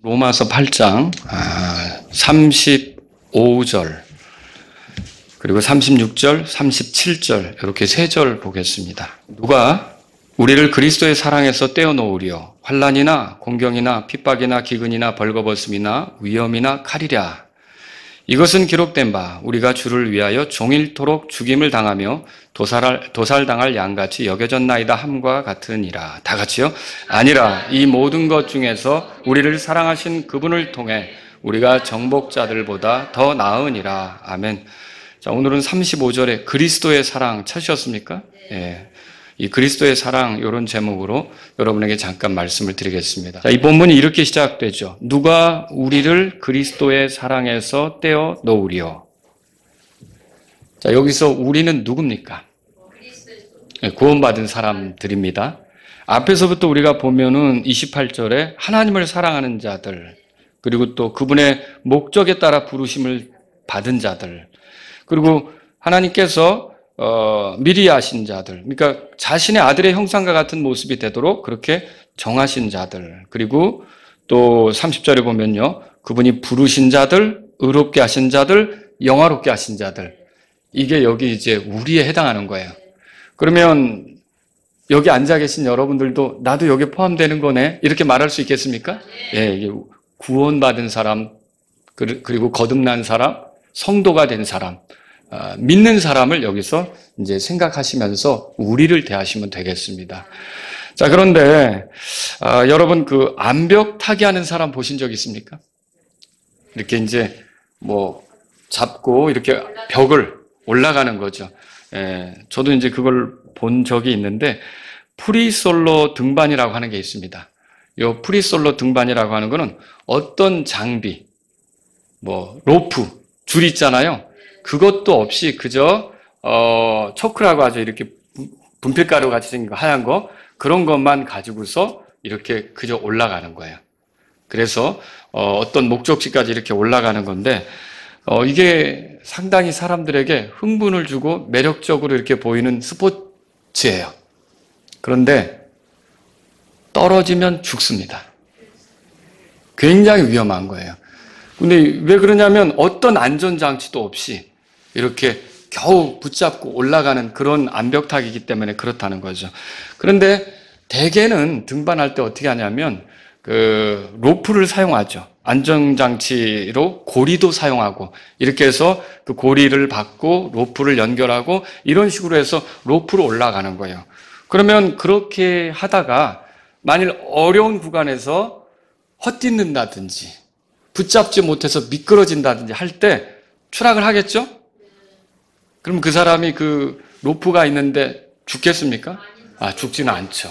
로마서 8장 35절 그리고 36절, 37절 이렇게 세 절 보겠습니다. 누가 우리를 그리스도의 사랑에서 떼어놓으려 환난이나 공경이나 핍박이나 기근이나 벌거벗음이나 위험이나 칼이랴. 이것은 기록된 바 우리가 주를 위하여 종일토록 죽임을 당하며 도살당할 양같이 여겨졌나이다 함과 같으니라. 다 같이요? 아니라 이 모든 것 중에서 우리를 사랑하신 그분을 통해 우리가 정복자들보다 더 나으니라. 아멘. 자, 오늘은 35절에 그리스도의 사랑 찾으셨습니까? 예. 이 그리스도의 사랑 이런 제목으로 여러분에게 잠깐 말씀을 드리겠습니다. 자, 이 본문이 이렇게 시작되죠. 누가 우리를 그리스도의 사랑에서 떼어 놓으리요. 자, 여기서 우리는 누굽니까? 구원받은 사람들입니다. 앞에서부터 우리가 보면은 28절에 하나님을 사랑하는 자들, 그리고 또 그분의 목적에 따라 부르심을 받은 자들, 그리고 하나님께서 미리 아신 자들, 그러니까 자신의 아들의 형상과 같은 모습이 되도록 그렇게 정하신 자들, 그리고 또 30절에 보면요, 그분이 부르신 자들, 의롭게 하신 자들, 영화롭게 하신 자들, 이게 여기 이제 우리에 해당하는 거예요. 그러면 여기 앉아 계신 여러분들도 나도 여기에 포함되는 거네 이렇게 말할 수 있겠습니까? 예, 이게 구원받은 사람, 그리고 거듭난 사람, 성도가 된 사람, 믿는 사람을 여기서 이제 생각하시면서 우리를 대하시면 되겠습니다. 자, 그런데 여러분 그 암벽 타기 하는 사람 보신 적 있습니까? 이렇게 이제 뭐 잡고 이렇게 벽을 올라가는 거죠. 예, 저도 이제 그걸 본 적이 있는데 프리솔로 등반이라고 하는 게 있습니다. 이 프리솔로 등반이라고 하는 거는 어떤 장비, 뭐 로프, 줄 있잖아요. 그것도 없이 그저 초크라고 하죠. 이렇게 분필가루 같이 생긴 거, 하얀 거, 그런 것만 가지고서 이렇게 그저 올라가는 거예요. 그래서 어떤 목적지까지 이렇게 올라가는 건데 이게 상당히 사람들에게 흥분을 주고 매력적으로 이렇게 보이는 스포츠예요. 그런데 떨어지면 죽습니다. 굉장히 위험한 거예요. 근데 왜 그러냐면 어떤 안전장치도 없이 이렇게 겨우 붙잡고 올라가는 그런 암벽타기이기 때문에 그렇다는 거죠. 그런데 대개는 등반할 때 어떻게 하냐면 그 로프를 사용하죠. 안전장치로 고리도 사용하고 이렇게 해서 그 고리를 받고 로프를 연결하고 이런 식으로 해서 로프로 올라가는 거예요. 그러면 그렇게 하다가 만일 어려운 구간에서 헛디는다든지 붙잡지 못해서 미끄러진다든지 할 때 추락을 하겠죠? 그럼 그 사람이 그 로프가 있는데 죽겠습니까? 죽지는 않죠.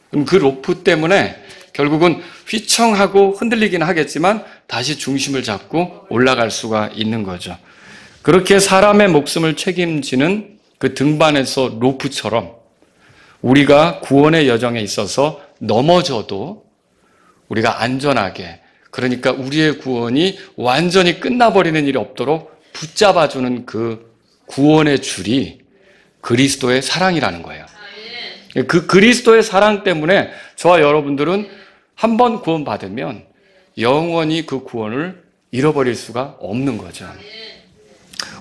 그럼 그 로프 때문에 결국은 휘청하고 흔들리긴 하겠지만 다시 중심을 잡고 올라갈 수가 있는 거죠. 그렇게 사람의 목숨을 책임지는 그 등반에서 로프처럼 우리가 구원의 여정에 있어서 넘어져도 우리가 안전하게, 그러니까 우리의 구원이 완전히 끝나버리는 일이 없도록 붙잡아주는 그 구원의 줄이 그리스도의 사랑이라는 거예요. 그 그리스도의 사랑 때문에 저와 여러분들은 한 번 구원받으면 영원히 그 구원을 잃어버릴 수가 없는 거죠.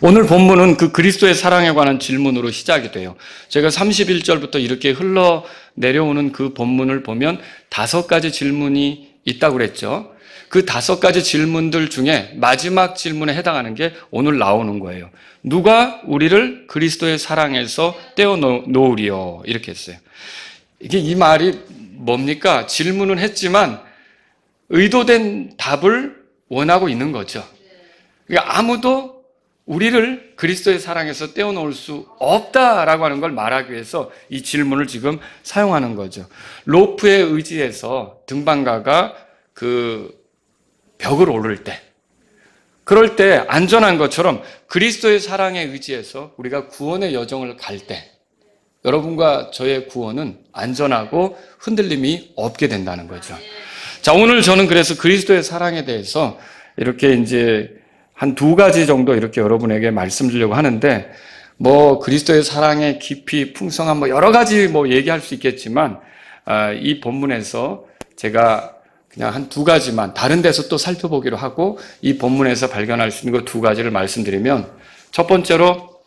오늘 본문은 그 그리스도의 사랑에 관한 질문으로 시작이 돼요. 제가 31절부터 이렇게 흘러내려오는 그 본문을 보면 5가지 질문이 있다고 그랬죠. 그 5가지 질문들 중에 마지막 질문에 해당하는 게 오늘 나오는 거예요. 누가 우리를 그리스도의 사랑에서 떼어놓으리요? 이렇게 했어요. 이게 이 말이 뭡니까? 질문은 했지만 의도된 답을 원하고 있는 거죠. 그러니까 아무도 우리를 그리스도의 사랑에서 떼어놓을 수 없다라고 하는 걸 말하기 위해서 이 질문을 지금 사용하는 거죠. 로프에 의지해서 등반가가 그 벽을 오를 때, 그럴 때 안전한 것처럼 그리스도의 사랑에 의지해서 우리가 구원의 여정을 갈 때 여러분과 저의 구원은 안전하고 흔들림이 없게 된다는 거죠. 자, 오늘 저는 그래서 그리스도의 사랑에 대해서 이렇게 이제 한 2가지 정도 이렇게 여러분에게 말씀드리려고 하는데, 뭐 그리스도의 사랑의 깊이, 풍성한 뭐 여러 가지 뭐 얘기할 수 있겠지만 이 본문에서 제가 그냥 한 두 가지만 다른 데서 또 살펴보기로 하고 이 본문에서 발견할 수 있는 그 두 가지를 말씀드리면, 첫 번째로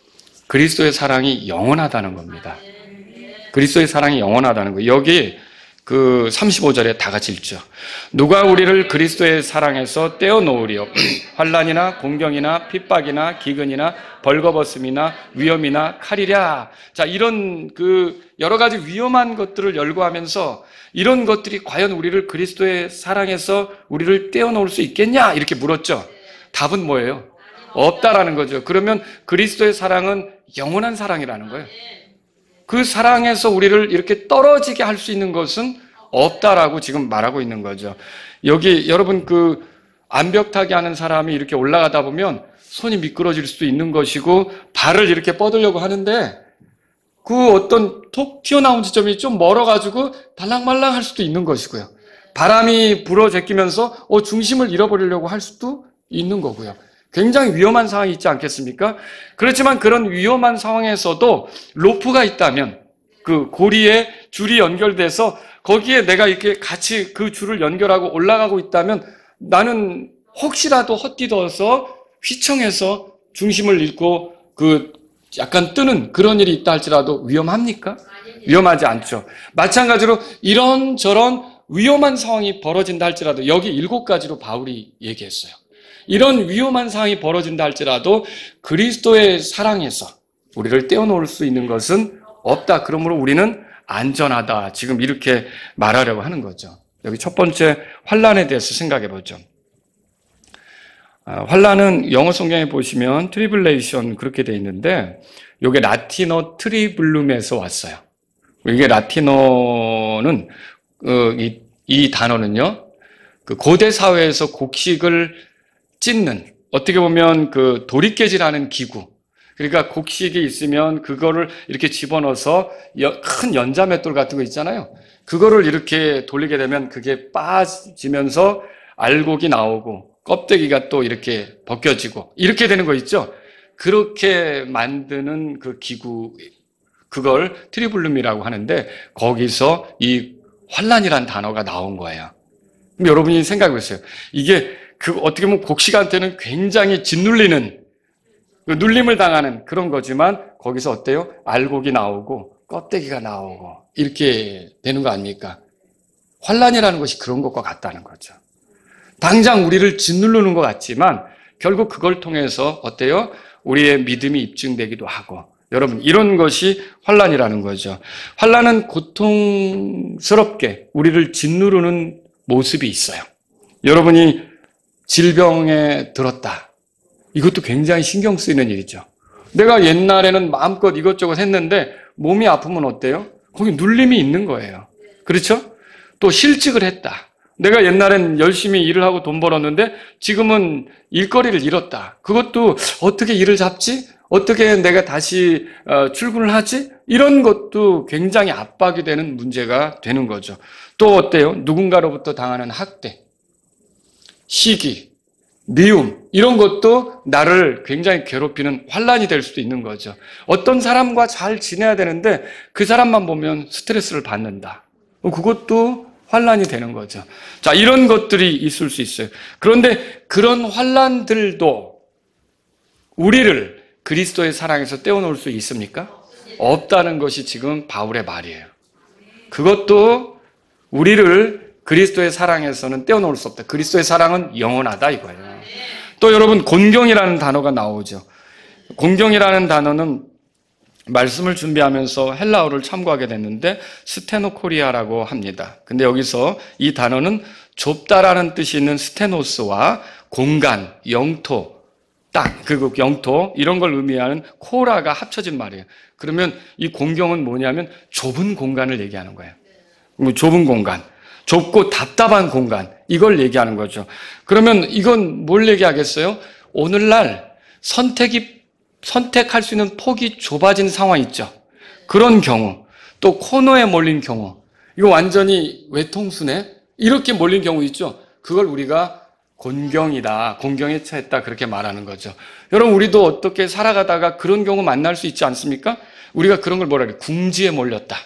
그리스도의 사랑이 영원하다는 겁니다. 그리스도의 사랑이 영원하다는 거예요. 여기 그 35절에 다 같이 읽죠. 누가 우리를 그리스도의 사랑에서 떼어놓으리요. 환난이나 공경이나 핍박이나 기근이나 벌거벗음이나 위험이나 칼이랴. 자, 이런 그 여러 가지 위험한 것들을 열거하면서 이런 것들이 과연 우리를 그리스도의 사랑에서 우리를 떼어놓을 수 있겠냐? 이렇게 물었죠. 답은 뭐예요? 없다라는 거죠. 그러면 그리스도의 사랑은 영원한 사랑이라는 거예요. 그 사랑에서 우리를 이렇게 떨어지게 할 수 있는 것은 없다라고 지금 말하고 있는 거죠. 여기 여러분 그 암벽타기 하는 사람이 이렇게 올라가다 보면 손이 미끄러질 수도 있는 것이고 발을 이렇게 뻗으려고 하는데 그 어떤 톡 튀어나온 지점이 좀 멀어가지고 달랑말랑 할 수도 있는 것이고요. 바람이 불어 제끼면서 중심을 잃어버리려고 할 수도 있는 거고요. 굉장히 위험한 상황이 있지 않겠습니까? 그렇지만 그런 위험한 상황에서도 로프가 있다면 그 고리에 줄이 연결돼서 거기에 내가 이렇게 같이 그 줄을 연결하고 올라가고 있다면 나는 혹시라도 헛디뎌서 휘청해서 중심을 잃고 그 약간 뜨는 그런 일이 있다 할지라도 위험합니까? 위험하지 않죠. 마찬가지로 이런저런 위험한 상황이 벌어진다 할지라도 여기 7가지로 바울이 얘기했어요. 이런 위험한 상황이 벌어진다 할지라도 그리스도의 사랑에서 우리를 떼어놓을 수 있는 것은 없다. 그러므로 우리는 안전하다. 지금 이렇게 말하려고 하는 거죠. 여기 첫 번째 환난에 대해서 생각해 보죠. 환난은 영어 성경에 보시면 트리블레이션 그렇게 돼 있는데 이게 라틴어 트리블룸에서 왔어요. 이게 라틴어는 이 단어는요. 그 고대 사회에서 곡식을 찢는, 어떻게 보면 그 도리깨질하는 기구. 그러니까 곡식이 있으면 그거를 이렇게 집어넣어서 큰 연자맷돌 같은 거 있잖아요. 그거를 이렇게 돌리게 되면 그게 빠지면서 알곡이 나오고 껍데기가 또 이렇게 벗겨지고 이렇게 되는 거 있죠. 그렇게 만드는 그 기구, 그걸 트리블룸이라고 하는데 거기서 이 환난이란 단어가 나온 거예요. 그럼 여러분이 생각해 보세요. 이게 어떻게 보면 곡식한테는 굉장히 짓눌리는, 눌림을 당하는 그런 거지만 거기서 어때요? 알곡이 나오고 껍데기가 나오고 이렇게 되는 거 아닙니까? 환난이라는 것이 그런 것과 같다는 거죠. 당장 우리를 짓누르는 것 같지만 결국 그걸 통해서 어때요? 우리의 믿음이 입증되기도 하고, 여러분 이런 것이 환난이라는 거죠. 환난은 고통스럽게 우리를 짓누르는 모습이 있어요. 여러분이 질병에 들었다. 이것도 굉장히 신경 쓰이는 일이죠. 내가 옛날에는 마음껏 이것저것 했는데 몸이 아프면 어때요? 거기 눌림이 있는 거예요. 그렇죠? 또 실직을 했다. 내가 옛날엔 열심히 일을 하고 돈 벌었는데 지금은 일거리를 잃었다. 그것도 어떻게 일을 잡지? 어떻게 내가 다시 출근을 하지? 이런 것도 굉장히 압박이 되는 문제가 되는 거죠. 또 어때요? 누군가로부터 당하는 학대, 시기, 미움, 이런 것도 나를 굉장히 괴롭히는 환난이 될 수도 있는 거죠. 어떤 사람과 잘 지내야 되는데 그 사람만 보면 스트레스를 받는다. 그것도 환난이 되는 거죠. 자, 이런 것들이 있을 수 있어요. 그런데 그런 환난들도 우리를 그리스도의 사랑에서 떼어놓을 수 있습니까? 없다는 것이 지금 바울의 말이에요. 그것도 우리를 그리스도의 사랑에서는 떼어놓을 수 없다. 그리스도의 사랑은 영원하다 이거예요. 또 여러분 곤경이라는 단어가 나오죠. 곤경이라는 단어는 말씀을 준비하면서 헬라어를 참고하게 됐는데 스테노코리아라고 합니다. 근데 여기서 이 단어는 좁다라는 뜻이 있는 스테노스와 공간, 영토, 땅, 그리고 영토 이런 걸 의미하는 코라가 합쳐진 말이에요. 그러면 이 공경은 뭐냐면 좁은 공간을 얘기하는 거예요. 좁은 공간, 좁고 답답한 공간, 이걸 얘기하는 거죠. 그러면 이건 뭘 얘기하겠어요? 오늘날 선택할 수 있는 폭이 좁아진 상황 있죠. 그런 경우, 또 코너에 몰린 경우, 이거 완전히 외통수네? 이렇게 몰린 경우 있죠. 그걸 우리가 곤경이다, 곤경에 처했다 그렇게 말하는 거죠. 여러분 우리도 어떻게 살아가다가 그런 경우 만날 수 있지 않습니까? 우리가 그런 걸 뭐라 그래요? 궁지에 몰렸다.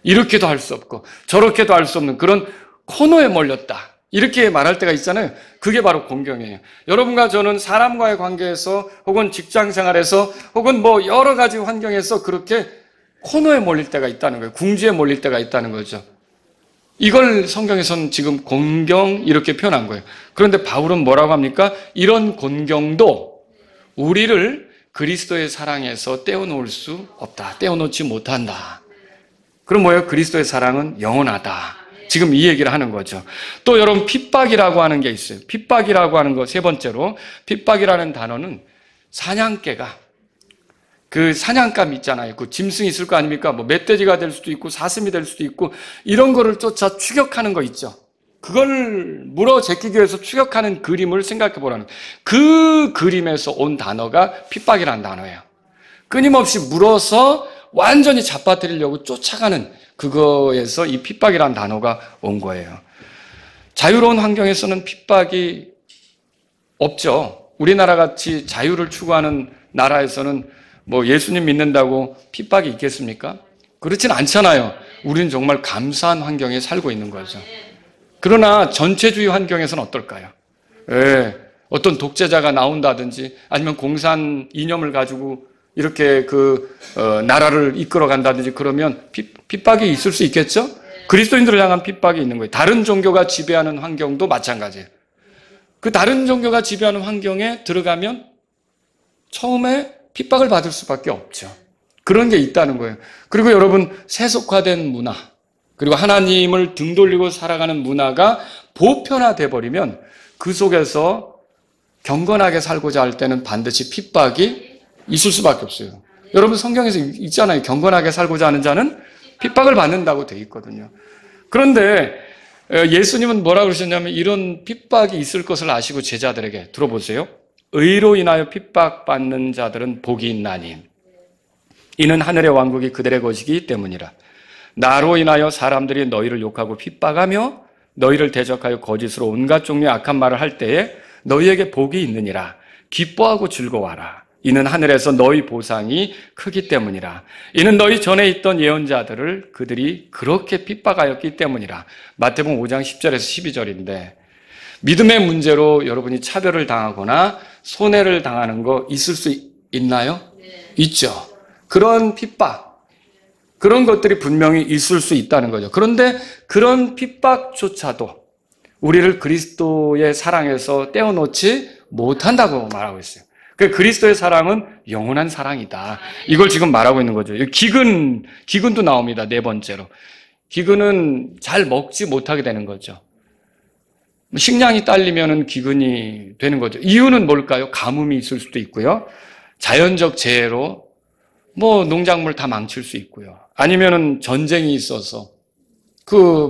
이렇게도 할 수 없고 저렇게도 할 수 없는 그런 코너에 몰렸다. 이렇게 말할 때가 있잖아요. 그게 바로 공경이에요. 여러분과 저는 사람과의 관계에서 혹은 직장 생활에서 혹은 뭐 여러 가지 환경에서 그렇게 코너에 몰릴 때가 있다는 거예요. 궁지에 몰릴 때가 있다는 거죠. 이걸 성경에서는 지금 곤경 이렇게 표현한 거예요. 그런데 바울은 뭐라고 합니까? 이런 곤경도 우리를 그리스도의 사랑에서 떼어놓을 수 없다. 떼어놓지 못한다. 그럼 뭐예요? 그리스도의 사랑은 영원하다. 지금 이 얘기를 하는 거죠. 또 여러분 핍박이라고 하는 게 있어요. 핍박이라고 하는 거 세 번째로 핍박이라는 단어는 사냥개가 그 사냥감 있잖아요. 그 짐승이 있을 거 아닙니까? 뭐 멧돼지가 될 수도 있고 사슴이 될 수도 있고 이런 거를 쫓아 추격하는 거 있죠. 그걸 물어 제끼기 위해서 추격하는 그림을 생각해 보라는 거예요. 그 그림에서 온 단어가 핍박이라는 단어예요. 끊임없이 물어서 완전히 잡아뜨리려고 쫓아가는 그거에서 이 핍박이라는 단어가 온 거예요. 자유로운 환경에서는 핍박이 없죠. 우리나라 같이 자유를 추구하는 나라에서는 뭐 예수님 믿는다고 핍박이 있겠습니까? 그렇진 않잖아요. 우리는 정말 감사한 환경에 살고 있는 거죠. 그러나 전체주의 환경에서는 어떨까요? 어떤 독재자가 나온다든지 아니면 공산 이념을 가지고 이렇게 나라를 이끌어 간다든지 그러면 핍박이 있을 수 있겠죠? 그리스도인들을 향한 핍박이 있는 거예요. 다른 종교가 지배하는 환경도 마찬가지예요. 그 다른 종교가 지배하는 환경에 들어가면 처음에 핍박을 받을 수밖에 없죠. 그런 게 있다는 거예요. 그리고 여러분 세속화된 문화 그리고 하나님을 등 돌리고 살아가는 문화가 보편화돼 버리면 그 속에서 경건하게 살고자 할 때는 반드시 핍박이 있을 수밖에 없어요. 여러분 성경에서 있잖아요. 경건하게 살고자 하는 자는 핍박을 받는다고 돼 있거든요. 그런데 예수님은 뭐라고 그러셨냐면 이런 핍박이 있을 것을 아시고 제자들에게 들어보세요. 의로 인하여 핍박받는 자들은 복이 있나니 이는 하늘의 왕국이 그들의 것이기 때문이라. 나로 인하여 사람들이 너희를 욕하고 핍박하며 너희를 대적하여 거짓으로 온갖 종류의 악한 말을 할 때에 너희에게 복이 있느니라. 기뻐하고 즐거워하라. 이는 하늘에서 너희 보상이 크기 때문이라. 이는 너희 전에 있던 예언자들을 그들이 그렇게 핍박하였기 때문이라. 마태복음 5장 10절에서 12절인데 믿음의 문제로 여러분이 차별을 당하거나 손해를 당하는 거 있을 수 있나요? 네. 있죠. 그런 핍박, 그런 것들이 분명히 있을 수 있다는 거죠. 그런데 그런 핍박조차도 우리를 그리스도의 사랑에서 떼어놓지 못한다고 말하고 있어요. 그리스도의 사랑은 영원한 사랑이다. 이걸 지금 말하고 있는 거죠. 기근도 나옵니다. 네 번째로. 기근은 잘 먹지 못하게 되는 거죠. 식량이 딸리면은 기근이 되는 거죠. 이유는 뭘까요? 가뭄이 있을 수도 있고요. 자연적 재해로 농작물 다 망칠 수 있고요. 아니면은 전쟁이 있어서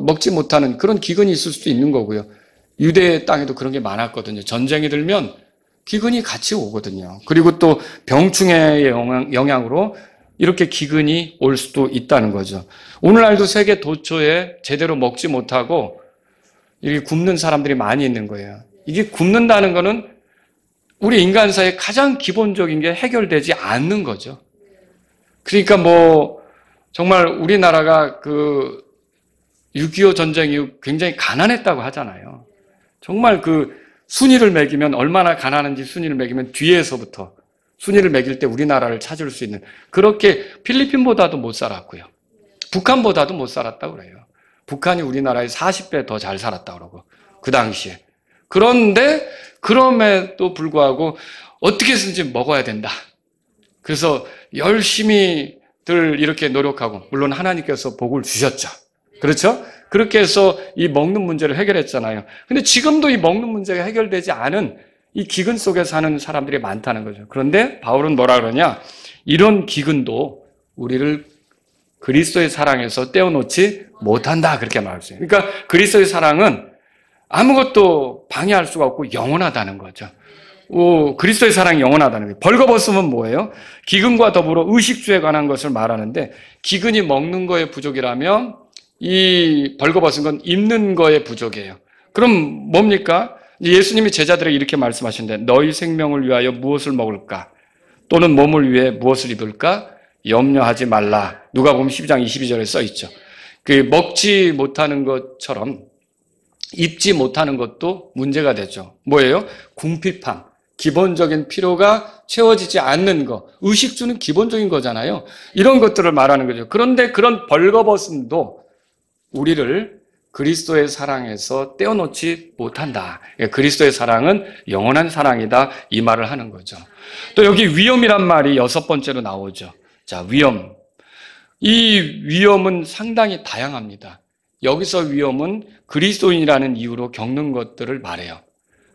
먹지 못하는 그런 기근이 있을 수도 있는 거고요. 유대 땅에도 그런 게 많았거든요. 전쟁이 들면 기근이 같이 오거든요. 그리고 또 병충해의 영향으로 이렇게 기근이 올 수도 있다는 거죠. 오늘날도 세계 도처에 제대로 먹지 못하고 이렇게 굶는 사람들이 많이 있는 거예요. 이게 굶는다는 거는 우리 인간사의 가장 기본적인 게 해결되지 않는 거죠. 그러니까 정말 우리나라가 6.25 전쟁 이후 굉장히 가난했다고 하잖아요. 정말 순위를 매기면 얼마나 가난한지 순위를 매기면 뒤에서부터 순위를 매길 때 우리나라를 찾을 수 있는 그렇게 필리핀보다도 못 살았고요. 북한보다도 못 살았다고 그래요. 북한이 우리나라의 40배 더 잘 살았다고 그러고 그 당시에. 그런데 그럼에도 불구하고 어떻게 해서든지 먹어야 된다. 그래서 열심히들 이렇게 노력하고 물론 하나님께서 복을 주셨죠. 그렇죠? 그렇게 해서 이 먹는 문제를 해결했잖아요. 근데 지금도 이 먹는 문제가 해결되지 않은 이 기근 속에 사는 사람들이 많다는 거죠. 그런데 바울은 뭐라 그러냐? 이런 기근도 우리를 그리스도의 사랑에서 떼어놓지 못한다. 그렇게 말했어요. 그러니까 그리스도의 사랑은 아무것도 방해할 수가 없고 영원하다는 거죠. 그리스도의 사랑이 영원하다는 거예요. 벌거벗음은 뭐예요? 기근과 더불어 의식주에 관한 것을 말하는데 기근이 먹는 거에 부족이라면 이 벌거벗은 건 입는 거에 부족이에요. 그럼 뭡니까? 예수님이 제자들에게 이렇게 말씀하시는데 너희 생명을 위하여 무엇을 먹을까? 또는 몸을 위해 무엇을 입을까? 염려하지 말라. 누가복음 12장 22절에 써 있죠. 먹지 못하는 것처럼 입지 못하는 것도 문제가 되죠. 뭐예요? 궁핍함. 기본적인 필요가 채워지지 않는 것. 의식주는 기본적인 거잖아요. 이런 것들을 말하는 거죠. 그런데 그런 벌거벗음도 우리를 그리스도의 사랑에서 떼어놓지 못한다. 그리스도의 사랑은 영원한 사랑이다. 이 말을 하는 거죠. 또 여기 위험이란 말이 6번째로 나오죠. 자, 위험. 이 위험은 상당히 다양합니다. 여기서 위험은 그리스도인이라는 이유로 겪는 것들을 말해요.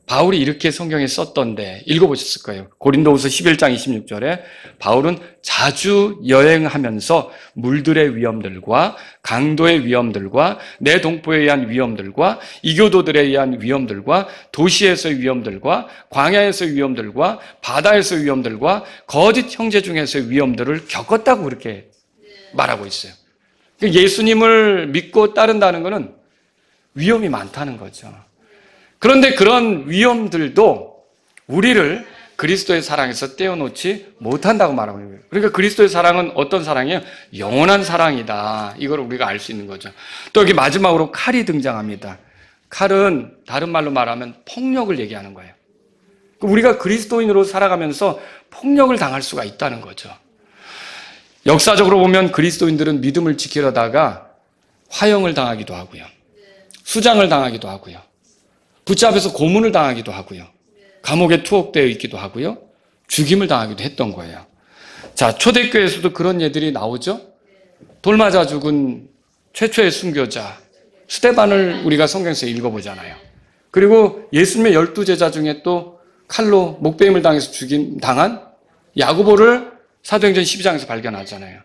바울이 이렇게 성경에 썼던데 읽어보셨을 거예요. 고린도후서 11장 26절에 바울은 자주 여행하면서 물들의 위험들과 강도의 위험들과 내 동포에 의한 위험들과 이교도들에 의한 위험들과 도시에서의 위험들과 광야에서의 위험들과 바다에서의 위험들과 거짓 형제 중에서의 위험들을 겪었다고 그렇게 말하고 있어요. 예수님을 믿고 따른다는 것은 위험이 많다는 거죠. 그런데 그런 위험들도 우리를 그리스도의 사랑에서 떼어놓지 못한다고 말하고 있는 거예요. 그러니까 그리스도의 사랑은 어떤 사랑이에요? 영원한 사랑이다. 이걸 우리가 알 수 있는 거죠. 또 여기 마지막으로 칼이 등장합니다. 칼은 다른 말로 말하면 폭력을 얘기하는 거예요. 우리가 그리스도인으로 살아가면서 폭력을 당할 수가 있다는 거죠. 역사적으로 보면 그리스도인들은 믿음을 지키려다가 화형을 당하기도 하고요. 수장을 당하기도 하고요. 붙잡혀서 고문을 당하기도 하고요. 감옥에 투옥되어 있기도 하고요. 죽임을 당하기도 했던 거예요. 자, 초대교회에서도 그런 예들이 나오죠. 돌 맞아 죽은 최초의 순교자 스데반을 우리가 성경에서 읽어보잖아요. 그리고 예수님의 12제자 중에 또 칼로 목베임을 당해서 당한 야고보를 사도행전 12장에서 발견하잖아요.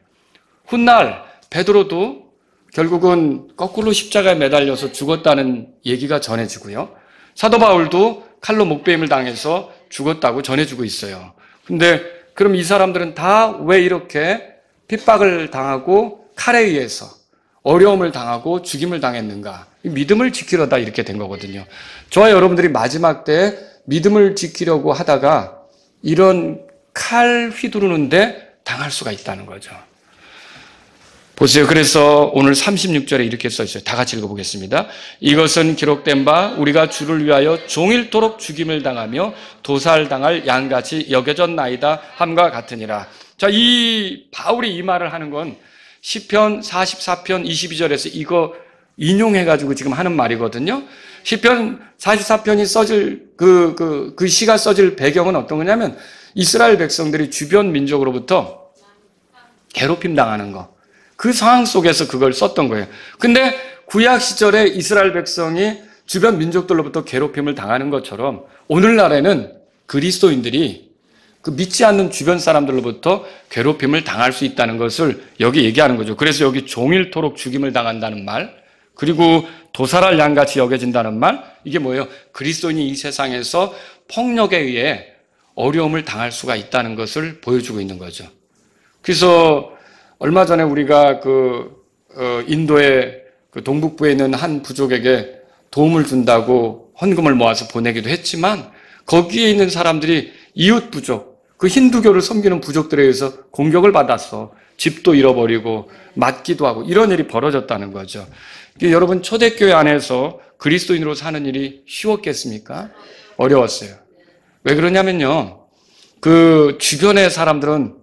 훗날 베드로도 결국은 거꾸로 십자가에 매달려서 죽었다는 얘기가 전해지고요. 사도 바울도 칼로 목베임을 당해서 죽었다고 전해주고 있어요. 근데 그럼 이 사람들은 다 왜 이렇게 핍박을 당하고 칼에 의해서 어려움을 당하고 죽임을 당했는가? 믿음을 지키려다 이렇게 된 거거든요. 저와 여러분들이 마지막 때 믿음을 지키려고 하다가 이런 칼 휘두르는데 당할 수가 있다는 거죠. 보세요. 그래서 오늘 36절에 이렇게 써 있어요. 다 같이 읽어보겠습니다. 이것은 기록된 바 우리가 주를 위하여 종일토록 죽임을 당하며 도살당할 양같이 여겨졌나이다 함과 같으니라. 자, 이 바울이 이 말을 하는 건 시편 44편 22절에서 이거 인용해가지고 지금 하는 말이거든요. 시편 44편이 써질 그 시가 써질 배경은 어떤 거냐면 이스라엘 백성들이 주변 민족으로부터 괴롭힘 당하는 거. 그 상황 속에서 그걸 썼던 거예요. 근데 구약 시절에 이스라엘 백성이 주변 민족들로부터 괴롭힘을 당하는 것처럼 오늘날에는 그리스도인들이 그 믿지 않는 주변 사람들로부터 괴롭힘을 당할 수 있다는 것을 여기 얘기하는 거죠. 그래서 여기 종일토록 죽임을 당한다는 말, 그리고 도살할 양같이 여겨진다는 말, 이게 뭐예요? 그리스도인이 이 세상에서 폭력에 의해 어려움을 당할 수가 있다는 것을 보여주고 있는 거죠. 그래서 얼마 전에 우리가 인도의 동북부에 있는 한 부족에게 도움을 준다고 헌금을 모아서 보내기도 했지만 거기에 있는 사람들이 이웃 부족, 그 힌두교를 섬기는 부족들에 의해서 공격을 받았어. 집도 잃어버리고 맞기도 하고 이런 일이 벌어졌다는 거죠. 여러분 초대교회 안에서 그리스도인으로 사는 일이 쉬웠겠습니까? 어려웠어요. 왜 그러냐면요. 그 주변의 사람들은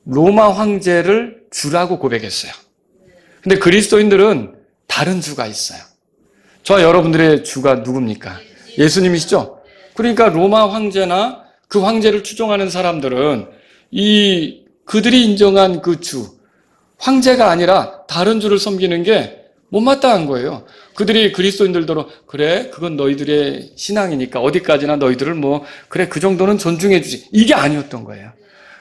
로마 황제를 주라고 고백했어요. 근데 그리스도인들은 다른 주가 있어요. 저와 여러분들의 주가 누굽니까? 예수님이시죠? 그러니까 로마 황제나 그 황제를 추종하는 사람들은 그들이 인정한 그 주, 황제가 아니라 다른 주를 섬기는 게 못마땅한 거예요. 그들이 그리스도인들도 그래, 그건 너희들의 신앙이니까 어디까지나 너희들을 그래, 그 정도는 존중해 주지. 이게 아니었던 거예요.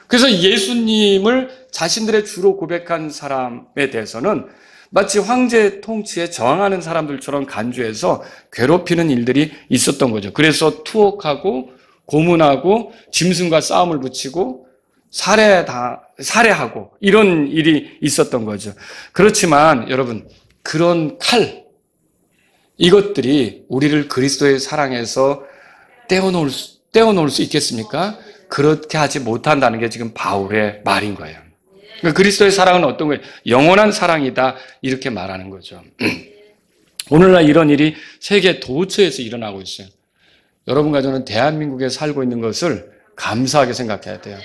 그래서 예수님을 자신들의 주로 고백한 사람에 대해서는 마치 황제 통치에 저항하는 사람들처럼 간주해서 괴롭히는 일들이 있었던 거죠. 그래서 투옥하고 고문하고 짐승과 싸움을 붙이고 살해하고 이런 일이 있었던 거죠. 그렇지만 여러분, 그런 칼, 이것들이 우리를 그리스도의 사랑에서 떼어놓을 수 있겠습니까? 그렇게 하지 못한다는 게 지금 바울의 말인 거예요. 그러니까 그리스도의 사랑은 어떤 거예요? 영원한 사랑이다 이렇게 말하는 거죠. 오늘날 이런 일이 세계 도처에서 일어나고 있어요. 여러분과 저는 대한민국에 살고 있는 것을 감사하게 생각해야 돼요.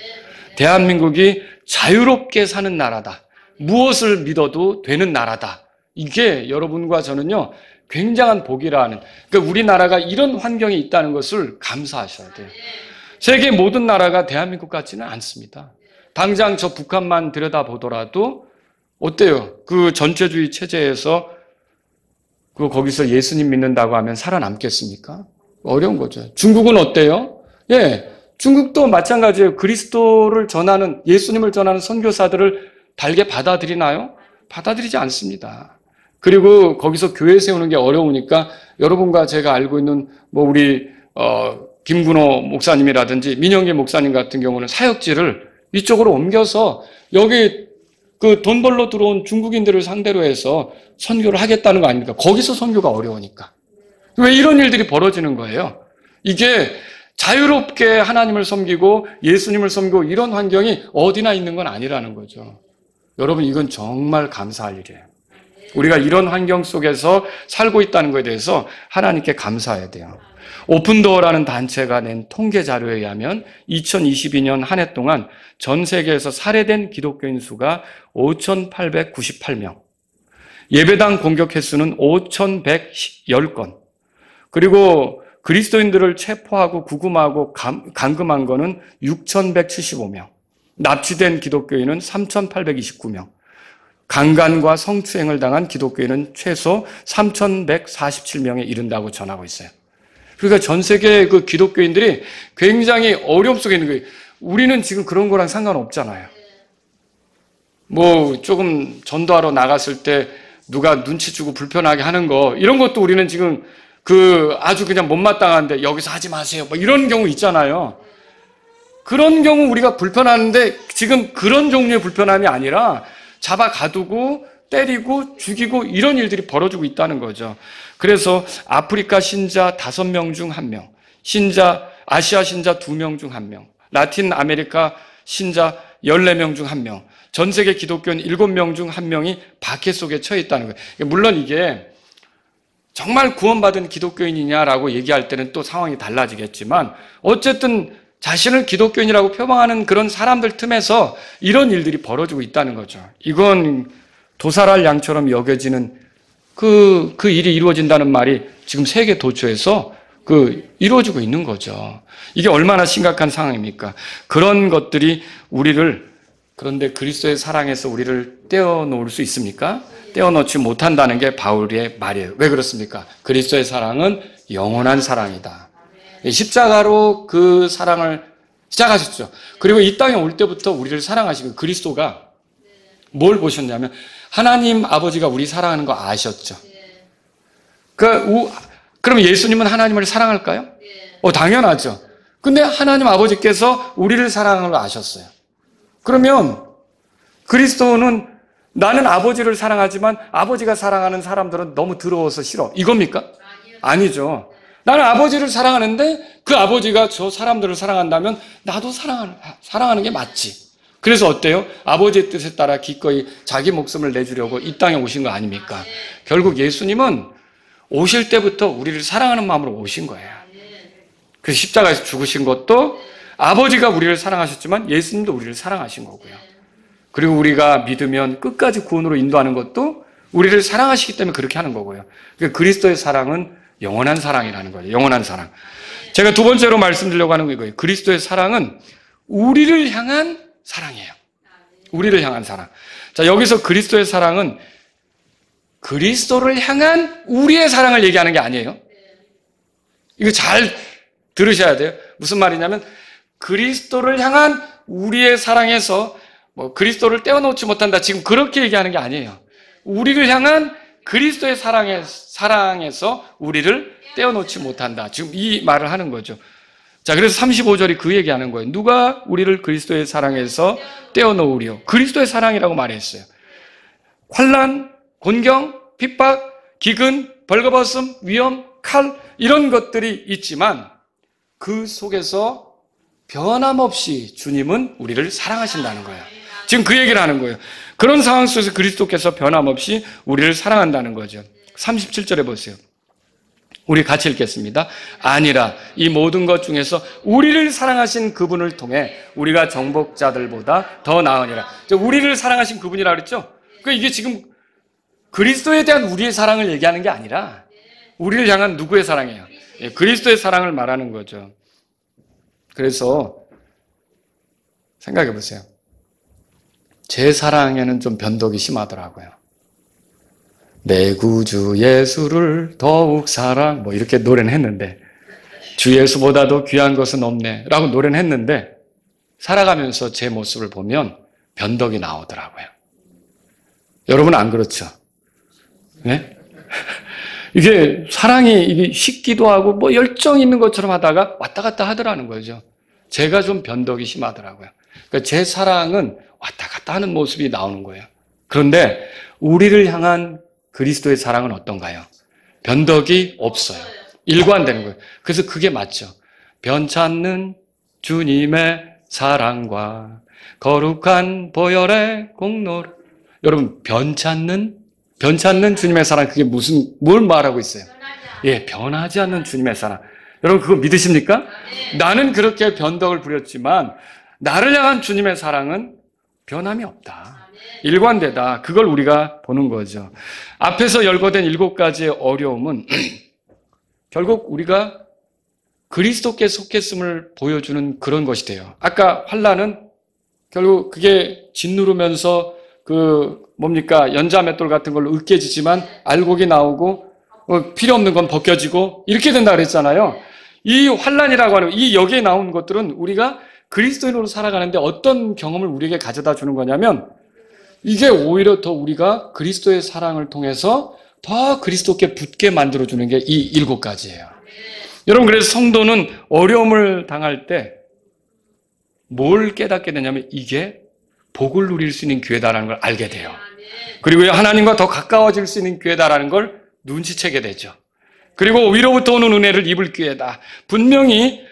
대한민국이 자유롭게 사는 나라다. 무엇을 믿어도 되는 나라다. 이게 여러분과 저는요, 굉장한 복이라는, 그러니까 우리나라가 이런 환경에 있다는 것을 감사하셔야 돼요. 세계 모든 나라가 대한민국 같지는 않습니다. 당장 저 북한만 들여다보더라도 어때요? 그 전체주의 체제에서 거기서 예수님 믿는다고 하면 살아남겠습니까? 어려운 거죠. 중국은 어때요? 예, 중국도 마찬가지예요. 그리스도를 전하는, 예수님을 전하는 선교사들을 달게 받아들이나요? 받아들이지 않습니다. 그리고 거기서 교회 세우는 게 어려우니까 여러분과 제가 알고 있는 우리 김근호 목사님이라든지 민영기 목사님 같은 경우는 사역지를 이쪽으로 옮겨서 여기 그 돈 벌러 들어온 중국인들을 상대로 해서 선교를 하겠다는 거 아닙니까? 거기서 선교가 어려우니까. 왜 이런 일들이 벌어지는 거예요? 이게 자유롭게 하나님을 섬기고 예수님을 섬기고 이런 환경이 어디나 있는 건 아니라는 거죠. 여러분, 이건 정말 감사할 일이에요. 우리가 이런 환경 속에서 살고 있다는 것에 대해서 하나님께 감사해야 돼요. 오픈도어라는 단체가 낸 통계 자료에 의하면 2022년 한 해 동안 전 세계에서 살해된 기독교인 수가 5,898명, 예배당 공격 횟수는 5,110건, 그리고 그리스도인들을 체포하고 구금하고 감금한 거는 6,175명, 납치된 기독교인은 3,829명, 강간과 성추행을 당한 기독교인은 최소 3,147명에 이른다고 전하고 있어요. 그러니까 전 세계 그 기독교인들이 굉장히 어려움 속에 있는 거예요. 우리는 지금 그런 거랑 상관없잖아요. 조금 전도하러 나갔을 때 누가 눈치 주고 불편하게 하는 거, 이런 것도 우리는 지금 아주 그냥 못마땅한데 여기서 하지 마세요. 이런 경우 있잖아요. 그런 경우 우리가 불편한데 지금 그런 종류의 불편함이 아니라 잡아 가두고 때리고 죽이고 이런 일들이 벌어지고 있다는 거죠. 그래서 아프리카 신자 5명 중 1명, 아시아 신자 2명 중 1명, 라틴 아메리카 신자 14명 중 1명, 전 세계 기독교인 7명 중 1명이 박해 속에 처해 있다는 거예요. 물론 이게 정말 구원받은 기독교인이냐라고 얘기할 때는 또 상황이 달라지겠지만 어쨌든 자신을 기독교인이라고 표방하는 그런 사람들 틈에서 이런 일들이 벌어지고 있다는 거죠. 이건 도살할 양처럼 여겨지는 그 일이 이루어진다는 말이 지금 세계 도처에서 이루어지고 있는 거죠. 이게 얼마나 심각한 상황입니까? 그런 것들이 그런데 그리스도의 사랑에서 우리를 떼어놓을 수 있습니까? 떼어놓지 못한다는 게 바울의 말이에요. 왜 그렇습니까? 그리스도의 사랑은 영원한 사랑이다. 십자가로 그 사랑을 시작하셨죠. 그리고 이 땅에 올 때부터 우리를 사랑하시고 그리스도가 뭘 보셨냐면 하나님 아버지가 우리 사랑하는 거 아셨죠. 그럼 예수님은 하나님을 사랑할까요? 당연하죠. 근데 하나님 아버지께서 우리를 사랑하는 걸 아셨어요. 그러면 그리스도는 나는 아버지를 사랑하지만 아버지가 사랑하는 사람들은 너무 더러워서 싫어. 이겁니까? 아니죠. 나는 아버지를 사랑하는데 그 아버지가 저 사람들을 사랑한다면 나도 사랑하는 게 맞지. 그래서 어때요? 아버지의 뜻에 따라 기꺼이 자기 목숨을 내주려고 이 땅에 오신 거 아닙니까? 결국 예수님은 오실 때부터 우리를 사랑하는 마음으로 오신 거예요. 그래서 십자가에서 죽으신 것도 아버지가 우리를 사랑하셨지만 예수님도 우리를 사랑하신 거고요. 그리고 우리가 믿으면 끝까지 구원으로 인도하는 것도 우리를 사랑하시기 때문에 그렇게 하는 거고요. 그러니까 그리스도의 사랑은 영원한 사랑이라는 거예요. 영원한 사랑. 제가 두 번째로 말씀드리려고 하는 거 이거예요. 그리스도의 사랑은 우리를 향한 사랑이에요. 우리를 향한 사랑. 자, 여기서 그리스도의 사랑은 그리스도를 향한 우리의 사랑을 얘기하는 게 아니에요. 이거 잘 들으셔야 돼요. 무슨 말이냐면 그리스도를 향한 우리의 사랑에서 그리스도를 떼어놓지 못한다. 지금 그렇게 얘기하는 게 아니에요. 우리를 향한 그리스도의 사랑에서 우리를 떼어놓지 못한다. 지금 이 말을 하는 거죠. 자, 그래서 35절이 그 얘기하는 거예요. 누가 우리를 그리스도의 사랑에서 떼어놓으리요? 그리스도의 사랑이라고 말했어요. 환난, 곤경, 핍박, 기근, 벌거벗음, 위험, 칼 이런 것들이 있지만 그 속에서 변함없이 주님은 우리를 사랑하신다는 거예요. 지금 그 얘기를 하는 거예요. 그런 상황 속에서 그리스도께서 변함없이 우리를 사랑한다는 거죠. 37절에 보세요. 우리 같이 읽겠습니다. 아니라 이 모든 것 중에서 우리를 사랑하신 그분을 통해 우리가 정복자들보다 더 나으니라. 우리를 사랑하신 그분이라 그랬죠? 그러니까 이게 지금 그리스도에 대한 우리의 사랑을 얘기하는 게 아니라 우리를 향한 누구의 사랑이에요? 그리스도의 사랑을 말하는 거죠. 그래서 생각해 보세요. 제 사랑에는 좀 변덕이 심하더라고요. 내 구주 예수를 더욱 사랑, 뭐 이렇게 노래는 했는데, 주 예수보다도 귀한 것은 없네 라고 노래는 했는데, 살아가면서 제 모습을 보면 변덕이 나오더라고요. 여러분 안 그렇죠? 네? 이게 사랑이 이게 식기도 하고 뭐 열정 있는 것처럼 하다가 왔다 갔다 하더라는 거죠. 제가 좀 변덕이 심하더라고요. 그러니까 제 사랑은 왔다 갔다 하는 모습이 나오는 거예요. 그런데 우리를 향한 그리스도의 사랑은 어떤가요? 변덕이 없어요. 일관되는 거예요. 그래서 그게 맞죠. 변찮는 주님의 사랑과 거룩한 보혈의 공로를. 여러분, 변찮는 주님의 사랑, 그게 뭘 말하고 있어요? 예, 변하지 않는 주님의 사랑. 여러분, 그거 믿으십니까? 나는 그렇게 변덕을 부렸지만 나를 향한 주님의 사랑은 변함이 없다. 일관되다. 그걸 우리가 보는 거죠. 앞에서 열거된 7가지의 어려움은 결국 우리가 그리스도께 속했음을 보여주는 그런 것이 돼요. 아까 환난은 결국 그게 짓누르면서 연자맷돌 같은 걸로 으깨지지만 알곡이 나오고 필요 없는 건 벗겨지고 이렇게 된다 그랬잖아요. 이 환난이라고 하는 이 여기에 나온 것들은 우리가 그리스도인으로 살아가는데 어떤 경험을 우리에게 가져다 주는 거냐면 이게 오히려 더 우리가 그리스도의 사랑을 통해서 더 그리스도께 붙게 만들어주는 게 이 7가지예요. 여러분, 그래서 성도는 어려움을 당할 때 뭘 깨닫게 되냐면 이게 복을 누릴 수 있는 기회다라는 걸 알게 돼요. 그리고 하나님과 더 가까워질 수 있는 기회다라는 걸 눈치채게 되죠. 그리고 위로부터 오는 은혜를 입을 기회다. 분명히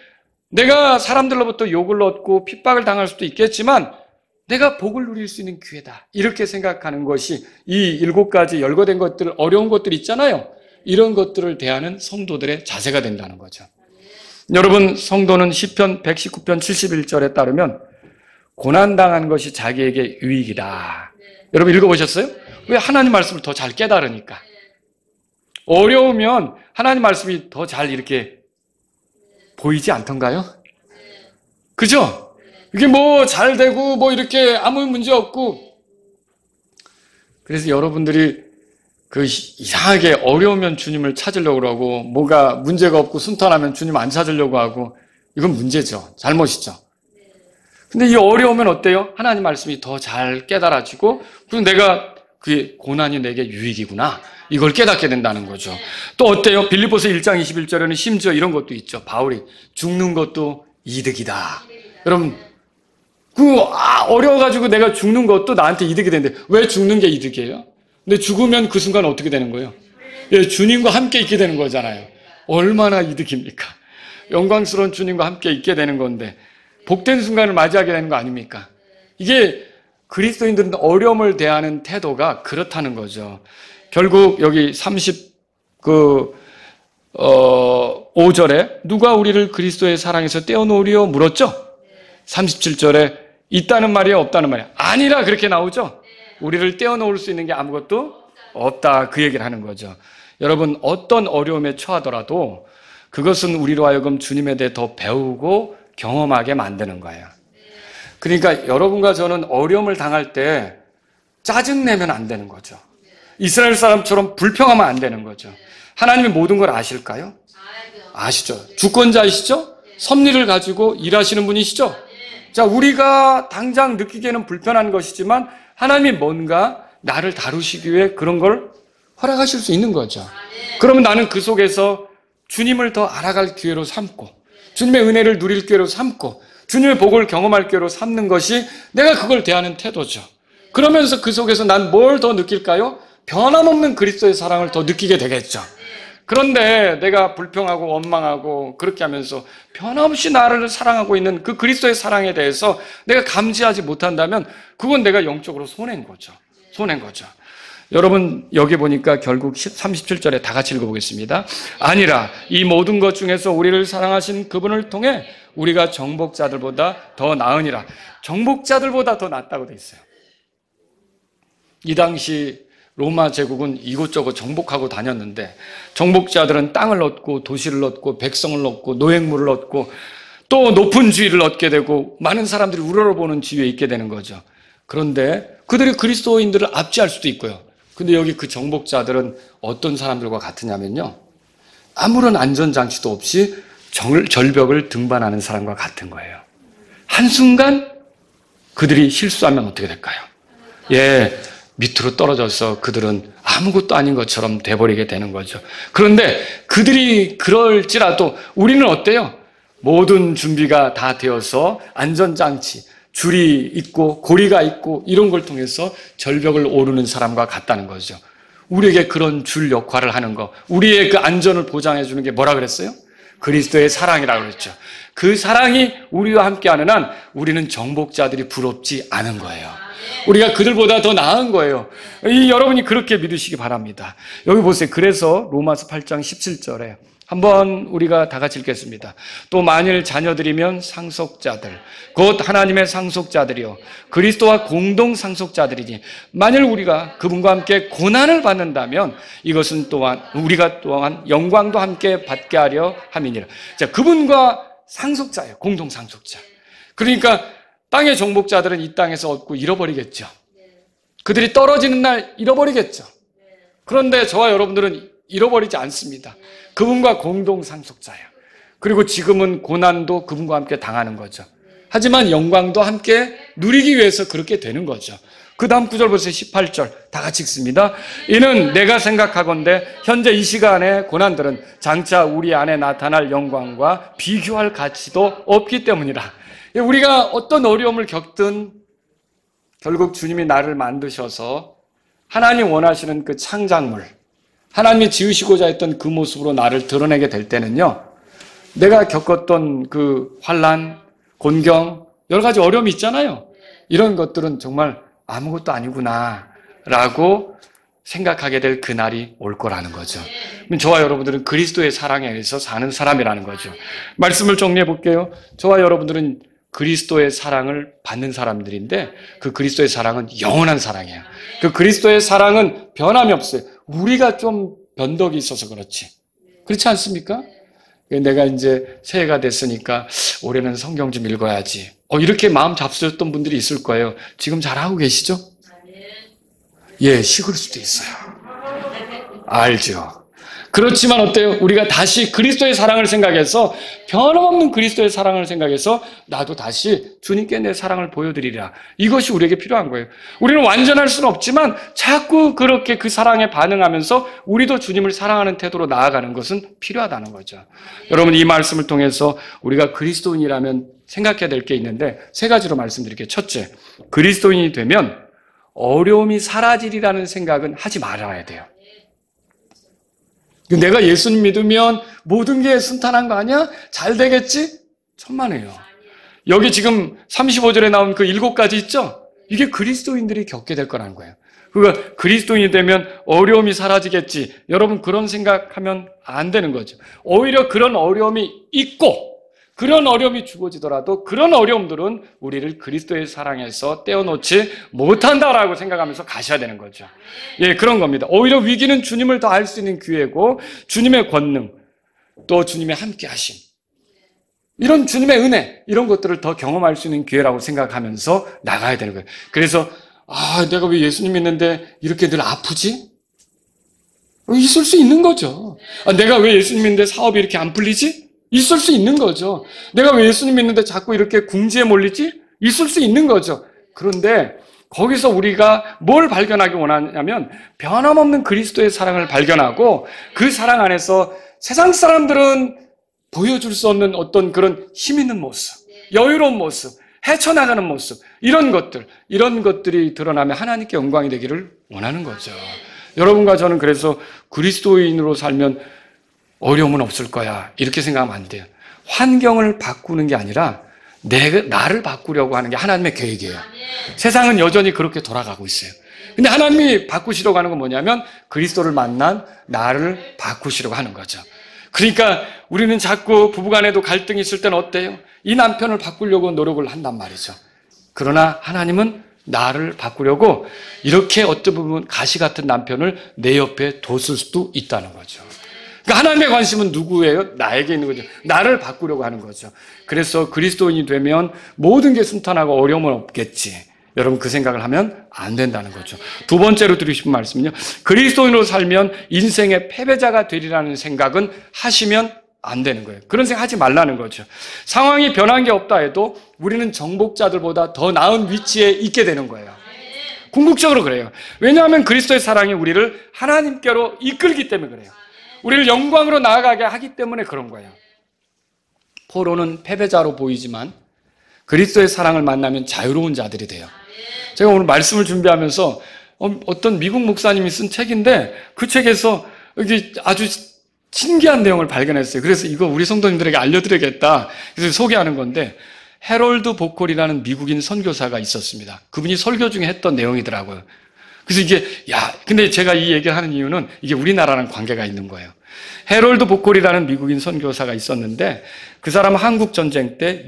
내가 사람들로부터 욕을 얻고 핍박을 당할 수도 있겠지만 내가 복을 누릴 수 있는 기회다. 이렇게 생각하는 것이 이 7가지 열거된 것들, 어려운 것들 있잖아요. 이런 것들을 대하는 성도들의 자세가 된다는 거죠. 여러분, 성도는 시편 119편 71절에 따르면 고난당한 것이 자기에게 유익이다. 여러분 읽어보셨어요? 왜? 하나님 말씀을 더 잘 깨달으니까. 어려우면 하나님 말씀이 더 잘 이렇게 보이지 않던가요? 그죠? 이게 뭐 잘 되고 뭐 이렇게 아무 문제 없고. 그래서 여러분들이 이상하게 어려우면 주님을 찾으려고 하고 뭐가 문제가 없고 순탄하면 주님 안 찾으려고 하고 이건 문제죠. 잘못이죠. 근데 이 어려우면 어때요? 하나님 말씀이 더 잘 깨달아지고 그리고 내가 그 고난이 내게 유익이구나. 이걸 깨닫게 된다는 거죠. 또 어때요? 빌립보서 1장 21절에는 심지어 이런 것도 있죠. 바울이 죽는 것도 이득이다. 여러분, 어려워가지고 내가 죽는 것도 나한테 이득이 되는데 왜 죽는 게 이득이에요? 근데 죽으면 그 순간 어떻게 되는 거예요? 예, 주님과 함께 있게 되는 거잖아요. 얼마나 이득입니까? 영광스러운 주님과 함께 있게 되는 건데 복된 순간을 맞이하게 되는 거 아닙니까? 이게 그리스도인들은 어려움을 대하는 태도가 그렇다는 거죠. 결국 여기 5절에 누가 우리를 그리스도의 사랑에서 떼어놓으리요 물었죠? 37절에 있다는 말이야 없다는 말이야? 아니라 그렇게 나오죠? 우리를 떼어놓을 수 있는 게 아무것도 없다, 그 얘기를 하는 거죠. 여러분, 어떤 어려움에 처하더라도 그것은 우리로 하여금 주님에 대해 더 배우고 경험하게 만드는 거예요. 그러니까 여러분과 저는 어려움을 당할 때 짜증내면 안 되는 거죠. 이스라엘 사람처럼 불평하면 안 되는 거죠. 하나님이 모든 걸 아실까요? 아시죠? 주권자이시죠? 섭리를 가지고 일하시는 분이시죠? 자, 우리가 당장 느끼기에는 불편한 것이지만 하나님이 뭔가 나를 다루시기 위해 그런 걸 허락하실 수 있는 거죠. 그러면 나는 그 속에서 주님을 더 알아갈 기회로 삼고 주님의 은혜를 누릴 기회로 삼고 주님의 복을 경험할 기회로 삼는 것이 내가 그걸 대하는 태도죠. 그러면서 그 속에서 난 뭘 더 느낄까요? 변함없는 그리스도의 사랑을 더 느끼게 되겠죠. 그런데 내가 불평하고 원망하고 그렇게 하면서 변함없이 나를 사랑하고 있는 그 그리스도의 사랑에 대해서 내가 감지하지 못한다면 그건 내가 영적으로 손해인 거죠. 손해인 거죠. 여러분 여기 보니까 결국 37절에 다 같이 읽어보겠습니다. 아니라 이 모든 것 중에서 우리를 사랑하신 그분을 통해 우리가 정복자들보다 더 나으니라. 정복자들보다 더 낫다고 돼 있어요. 이 당시 로마 제국은 이곳저곳 정복하고 다녔는데 정복자들은 땅을 얻고 도시를 얻고 백성을 얻고 노획물을 얻고 또 높은 지위를 얻게 되고 많은 사람들이 우러러보는 지위에 있게 되는 거죠. 그런데 그들이 그리스도인들을 압제할 수도 있고요. 근데 여기 그 정복자들은 어떤 사람들과 같으냐면요. 아무런 안전장치도 없이 절벽을 등반하는 사람과 같은 거예요. 한순간 그들이 실수하면 어떻게 될까요? 밑으로 떨어져서 그들은 아무것도 아닌 것처럼 돼버리게 되는 거죠. 그런데 그들이 그럴지라도 우리는 어때요? 모든 준비가 다 되어서 안전장치, 줄이 있고 고리가 있고 이런 걸 통해서 절벽을 오르는 사람과 같다는 거죠. 우리에게 그런 줄 역할을 하는 거, 우리의 그 안전을 보장해 주는 게 뭐라 그랬어요? 그리스도의 사랑이라고 그랬죠. 그 사랑이 우리와 함께하는 한 우리는 정복자들이 부럽지 않은 거예요. 우리가 그들보다 더 나은 거예요. 여러분이 그렇게 믿으시기 바랍니다. 여기 보세요. 그래서 로마서 8장 17절에 한번 우리가 다 같이 읽겠습니다. 또 만일 자녀들이면 상속자들, 곧 하나님의 상속자들이요 그리스도와 공동 상속자들이니 만일 우리가 그분과 함께 고난을 받는다면 이것은 또한 우리가 또한 영광도 함께 받게 하려 함이니라. 자, 그분과 상속자예요. 공동 상속자. 그러니까 땅의 정복자들은 이 땅에서 얻고 잃어버리겠죠. 그들이 떨어지는 날 잃어버리겠죠. 그런데 저와 여러분들은 잃어버리지 않습니다. 그분과 공동 상속자예요. 그리고 지금은 고난도 그분과 함께 당하는 거죠. 하지만 영광도 함께 누리기 위해서 그렇게 되는 거죠. 그 다음 구절 보세요. 18절 다 같이 읽습니다. 이는 내가 생각하건대 현재 이 시간의 고난들은 장차 우리 안에 나타날 영광과 비교할 가치도 없기 때문이라. 우리가 어떤 어려움을 겪든 결국 주님이 나를 만드셔서 하나님 원하시는 그 창작물, 하나님이 지으시고자 했던 그 모습으로 나를 드러내게 될 때는요, 내가 겪었던 그 환난, 곤경, 여러 가지 어려움이 있잖아요. 이런 것들은 정말 아무것도 아니구나 라고 생각하게 될 그날이 올 거라는 거죠. 저와 여러분들은 그리스도의 사랑에 의해서 사는 사람이라는 거죠. 말씀을 정리해 볼게요. 저와 여러분들은 그리스도의 사랑을 받는 사람들인데 그 그리스도의 사랑은 영원한 사랑이에요. 그 그리스도의 사랑은 변함이 없어요. 우리가 좀 변덕이 있어서 그렇지. 그렇지 않습니까? 내가 이제 새해가 됐으니까 올해는 성경 좀 읽어야지. 이렇게 마음 잡수셨던 분들이 있을 거예요. 지금 잘하고 계시죠? 식을 수도 있어요. 알죠? 그렇지만 어때요? 우리가 다시 그리스도의 사랑을 생각해서 변함없는 그리스도의 사랑을 생각해서 나도 다시 주님께 내 사랑을 보여드리라. 이것이 우리에게 필요한 거예요. 우리는 완전할 수는 없지만 자꾸 그렇게 그 사랑에 반응하면서 우리도 주님을 사랑하는 태도로 나아가는 것은 필요하다는 거죠. 여러분 이 말씀을 통해서 우리가 그리스도인이라면 생각해야 될 게 있는데 세 가지로 말씀드릴게요. 첫째, 그리스도인이 되면 어려움이 사라지리라는 생각은 하지 말아야 돼요. 내가 예수님 믿으면 모든 게 순탄한 거 아니야? 잘 되겠지? 천만에요. 여기 지금 35절에 나온 그 7가지 있죠? 이게 그리스도인들이 겪게 될 거라는 거예요. 그러니까 그리스도인이 되면 어려움이 사라지겠지. 여러분 그런 생각하면 안 되는 거죠. 오히려 그런 어려움이 있고 그런 어려움이 주어지더라도 그런 어려움들은 우리를 그리스도의 사랑에서 떼어놓지 못한다라고 생각하면서 가셔야 되는 거죠. 그런 겁니다. 오히려 위기는 주님을 더 알 수 있는 기회고 주님의 권능, 또 주님의 함께 하심, 이런 주님의 은혜, 이런 것들을 더 경험할 수 있는 기회라고 생각하면서 나가야 되는 거예요. 그래서 내가 왜 예수님 믿는데 이렇게 늘 아프지? 있을 수 있는 거죠. 내가 왜 예수님 믿는데 사업이 이렇게 안 풀리지? 있을 수 있는 거죠. 내가 왜 예수님 믿는데 자꾸 이렇게 궁지에 몰리지? 있을 수 있는 거죠. 그런데 거기서 우리가 뭘 발견하기 원하냐면 변함없는 그리스도의 사랑을 발견하고 그 사랑 안에서 세상 사람들은 보여줄 수 없는 어떤 그런 힘 있는 모습, 여유로운 모습, 헤쳐나가는 모습, 이런 것들이 드러나면 하나님께 영광이 되기를 원하는 거죠. 여러분과 저는 그래서 그리스도인으로 살면 어려움은 없을 거야 이렇게 생각하면 안 돼요. 환경을 바꾸는 게 아니라 나를 바꾸려고 하는 게 하나님의 계획이에요. 세상은 여전히 그렇게 돌아가고 있어요. 근데 하나님이 바꾸시려고 하는 건 뭐냐면 그리스도를 만난 나를 바꾸시려고 하는 거죠. 그러니까 우리는 자꾸 부부간에도 갈등이 있을 때는 어때요? 이 남편을 바꾸려고 노력을 한단 말이죠. 그러나 하나님은 나를 바꾸려고 이렇게 어떤 부분 가시 같은 남편을 내 옆에 뒀을 수도 있다는 거죠. 그러니까 하나님의 관심은 누구예요? 나에게 있는 거죠. 나를 바꾸려고 하는 거죠. 그래서 그리스도인이 되면 모든 게 순탄하고 어려움은 없겠지. 여러분 그 생각을 하면 안 된다는 거죠. 두 번째로 드리고 싶은 말씀은요. 그리스도인으로 살면 인생의 패배자가 되리라는 생각은 하시면 안 되는 거예요. 그런 생각 하지 말라는 거죠. 상황이 변한 게 없다 해도 우리는 정복자들보다 더 나은 위치에 있게 되는 거예요. 궁극적으로 그래요. 왜냐하면 그리스도의 사랑이 우리를 하나님께로 이끌기 때문에 그래요. 우리를 영광으로 나아가게 하기 때문에 그런 거예요. 포로는 패배자로 보이지만 그리스도의 사랑을 만나면 자유로운 자들이 돼요. 제가 오늘 말씀을 준비하면서 어떤 미국 목사님이 쓴 책인데 그 책에서 여기 아주 신기한 내용을 발견했어요. 그래서 이거 우리 성도님들에게 알려드리겠다. 그래서 소개하는 건데 해롤드 보컬이라는 미국인 선교사가 있었습니다. 그분이 설교 중에 했던 내용이더라고요. 그래서 이게 근데 제가 이 얘기를 하는 이유는 이게 우리나라랑 관계가 있는 거예요. 해롤드 보컬이라는 미국인 선교사가 있었는데 그 사람은 한국 전쟁 때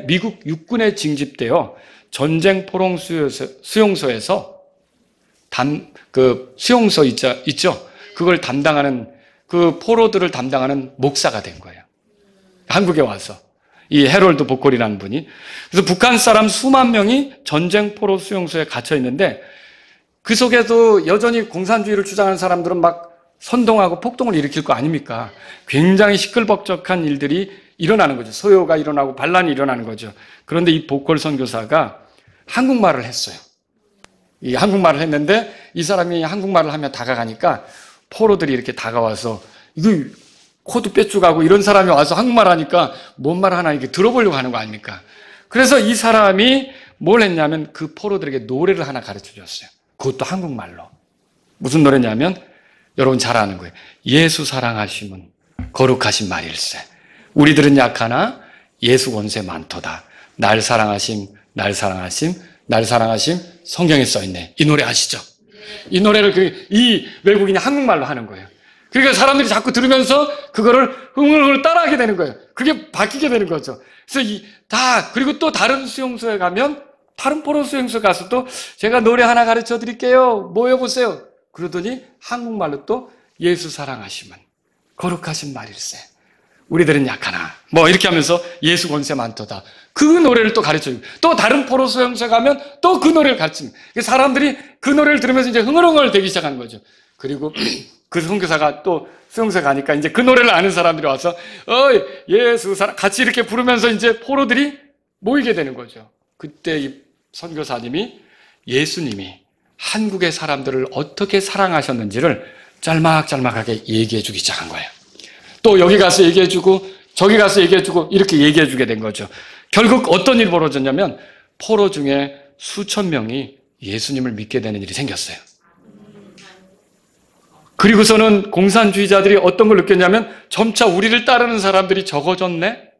미국 육군에 징집되어 전쟁 포롱 수용소에서 수용소 있죠. 그걸 담당하는 그 포로들을 담당하는 목사가 된 거예요. 한국에 와서 이 해롤드 보컬이라는 분이. 그래서 북한 사람 수만 명이 전쟁 포로 수용소에 갇혀 있는데 그 속에도 여전히 공산주의를 주장하는 사람들은 막 선동하고 폭동을 일으킬 거 아닙니까? 굉장히 시끌벅적한 일들이 일어나는 거죠. 소요가 일어나고 반란이 일어나는 거죠. 그런데 이 보컬 선교사가 한국말을 했어요. 이 한국말을 했는데 이 사람이 한국말을 하며 다가가니까 포로들이 이렇게 다가와서 이거 코도 빼쭉하고 이런 사람이 와서 한국말 하니까 뭔 말 하나 이렇게 들어보려고 하는 거 아닙니까? 그래서 이 사람이 뭘 했냐면 그 포로들에게 노래를 하나 가르쳐 줬어요. 그것도 한국말로. 무슨 노래냐면 여러분 잘 아는 거예요. 예수 사랑하심은 거룩하신 말일세. 우리들은 약하나 예수 권세 많도다. 날 사랑하심, 날 사랑하심, 날 사랑하심 성경에 써있네. 이 노래 아시죠? 이 노래를 이 외국인이 한국말로 하는 거예요. 그러니까 사람들이 자꾸 들으면서 그거를 흥얼흥얼 따라하게 되는 거예요. 그게 바뀌게 되는 거죠. 그래서 그리고 또 다른 수용소에 가면 다른 포로 수용소 가서 또 제가 노래 하나 가르쳐 드릴게요. 모여보세요. 그러더니 한국말로 또 예수 사랑하시면 거룩하신 말일세. 우리들은 약하나 이렇게 하면서 예수 권세 많도다. 그 노래를 또 가르쳐주고 또 다른 포로 수용소에 가면 또 그 노래를 가르칩니다. 사람들이 그 노래를 들으면서 이제 흥얼흥얼 되기 시작하는 거죠. 그리고 그 선교사가 또 수용소에 가니까 이제 그 노래를 아는 사람들이 와서 예수 사랑 같이 이렇게 부르면서 이제 포로들이 모이게 되는 거죠. 그때 이 선교사님이 예수님이 한국의 사람들을 어떻게 사랑하셨는지를 짤막짤막하게 얘기해 주기 시작한 거예요. 또 여기 가서 얘기해 주고 저기 가서 얘기해 주고 이렇게 얘기해 주게 된 거죠. 결국 어떤 일이 벌어졌냐면 포로 중에 수천 명이 예수님을 믿게 되는 일이 생겼어요. 그리고서는 공산주의자들이 어떤 걸 느꼈냐면 점차 우리를 따르는 사람들이 적어졌네?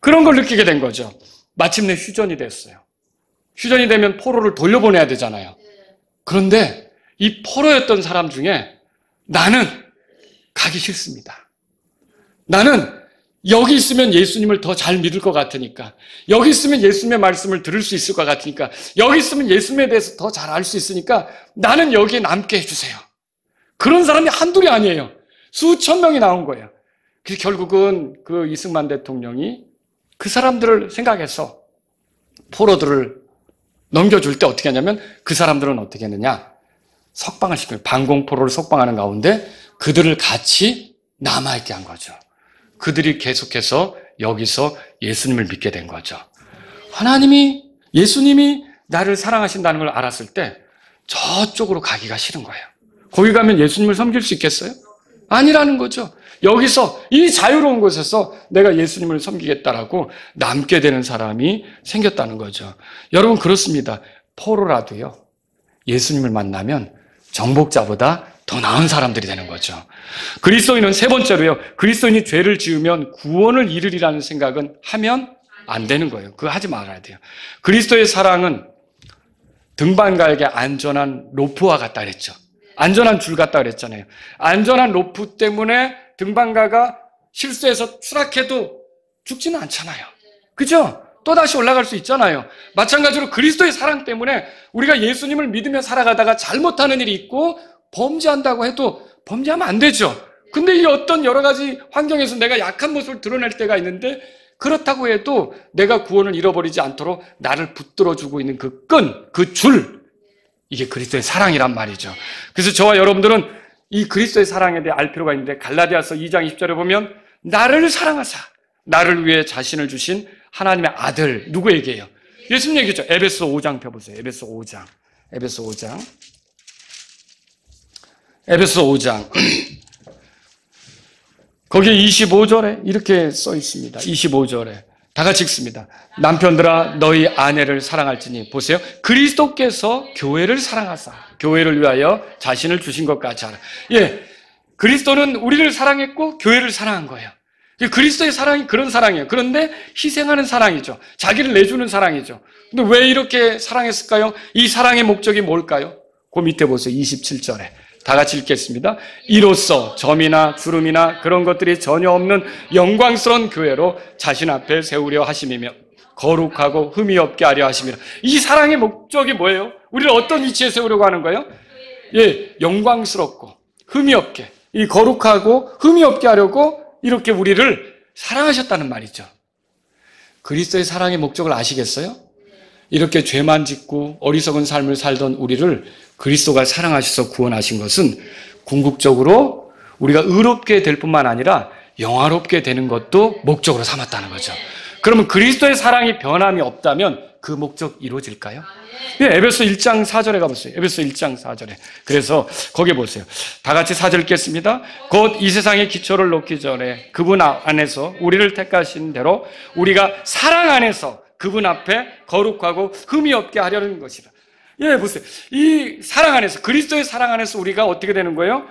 그런 걸 느끼게 된 거죠. 마침내 휴전이 됐어요. 휴전이 되면 포로를 돌려보내야 되잖아요. 그런데 이 포로였던 사람 중에 나는 가기 싫습니다. 나는 여기 있으면 예수님을 더 잘 믿을 것 같으니까, 여기 있으면 예수님의 말씀을 들을 수 있을 것 같으니까, 여기 있으면 예수님에 대해서 더 잘 알 수 있으니까 나는 여기에 남게 해주세요. 그런 사람이 한둘이 아니에요. 수천 명이 나온 거예요. 그래서 결국은 그 이승만 대통령이 그 사람들을 생각해서 포로들을 넘겨줄 때 어떻게 하냐면 그 사람들은 어떻게 했느냐. 석방을 시켜요. 반공포로를 석방하는 가운데 그들을 같이 남아있게 한 거죠. 그들이 계속해서 여기서 예수님을 믿게 된 거죠. 예수님이 나를 사랑하신다는 걸 알았을 때 저쪽으로 가기가 싫은 거예요. 거기 가면 예수님을 섬길 수 있겠어요? 아니라는 거죠. 여기서 이 자유로운 곳에서 내가 예수님을 섬기겠다라고 남게 되는 사람이 생겼다는 거죠. 여러분 그렇습니다. 포로라도요. 예수님을 만나면 정복자보다 더 나은 사람들이 되는 거죠. 그리스도인은 세 번째로요. 그리스도인이 죄를 지으면 구원을 이루리라는 생각은 하면 안 되는 거예요. 그거 하지 말아야 돼요. 그리스도의 사랑은 등반가에게 안전한 로프와 같다 그랬죠. 안전한 줄 같다 그랬잖아요. 안전한 로프 때문에 등반가가 실수해서 추락해도 죽지는 않잖아요. 그죠? 또다시 올라갈 수 있잖아요. 마찬가지로 그리스도의 사랑 때문에 우리가 예수님을 믿으며 살아가다가 잘못하는 일이 있고 범죄한다고 해도 범죄하면 안 되죠. 근데 이 어떤 여러 가지 환경에서 내가 약한 모습을 드러낼 때가 있는데 그렇다고 해도 내가 구원을 잃어버리지 않도록 나를 붙들어주고 있는 그 끈, 그 줄, 이게 그리스도의 사랑이란 말이죠. 그래서 저와 여러분들은 이 그리스도의 사랑에 대해 알 필요가 있는데 갈라디아서 2장 20절에 보면 나를 사랑하사 나를 위해 자신을 주신 하나님의 아들, 누구에게요? 예수님 얘기죠. 에베소 5장 펴보세요. 에베소 5장. 거기에 25절에 이렇게 써 있습니다. 25절에 다 같이 읽습니다. 남편들아 너희 아내를 사랑할지니, 보세요. 그리스도께서 교회를 사랑하사 교회를 위하여 자신을 주신 것 같이 하라. 예, 그리스도는 우리를 사랑했고 교회를 사랑한 거예요. 그리스도의 사랑이 그런 사랑이에요. 그런데 희생하는 사랑이죠. 자기를 내주는 사랑이죠. 근데 왜 이렇게 사랑했을까요? 이 사랑의 목적이 뭘까요? 그 밑에 보세요. 27절에 다 같이 읽겠습니다. 이로써 점이나 주름이나 그런 것들이 전혀 없는 영광스러운 교회로 자신 앞에 세우려 하심이며 거룩하고 흠이 없게 하려 하심이라. 이 사랑의 목적이 뭐예요? 우리를 어떤 위치에 세우려고 하는 거예요? 예, 영광스럽고 흠이 없게, 이 거룩하고 흠이 없게 하려고 이렇게 우리를 사랑하셨다는 말이죠. 그리스도의 사랑의 목적을 아시겠어요? 이렇게 죄만 짓고 어리석은 삶을 살던 우리를 그리스도가 사랑하셔서 구원하신 것은 궁극적으로 우리가 의롭게 될 뿐만 아니라 영화롭게 되는 것도 목적으로 삼았다는 거죠. 그러면 그리스도의 사랑이 변함이 없다면 그 목적 이루어질까요? 네, 에베소 1장 4절에 가보세요. 에베소 1장 4절에. 그래서 거기 보세요. 다 같이 4절 읽겠습니다. 곧 이 세상의 기초를 놓기 전에 그분 안에서 우리를 택하신 대로 우리가 사랑 안에서 그분 앞에 거룩하고 흠이 없게 하려는 것이라. 예, 보세요. 이 사랑 안에서, 그리스도의 사랑 안에서 우리가 어떻게 되는 거예요?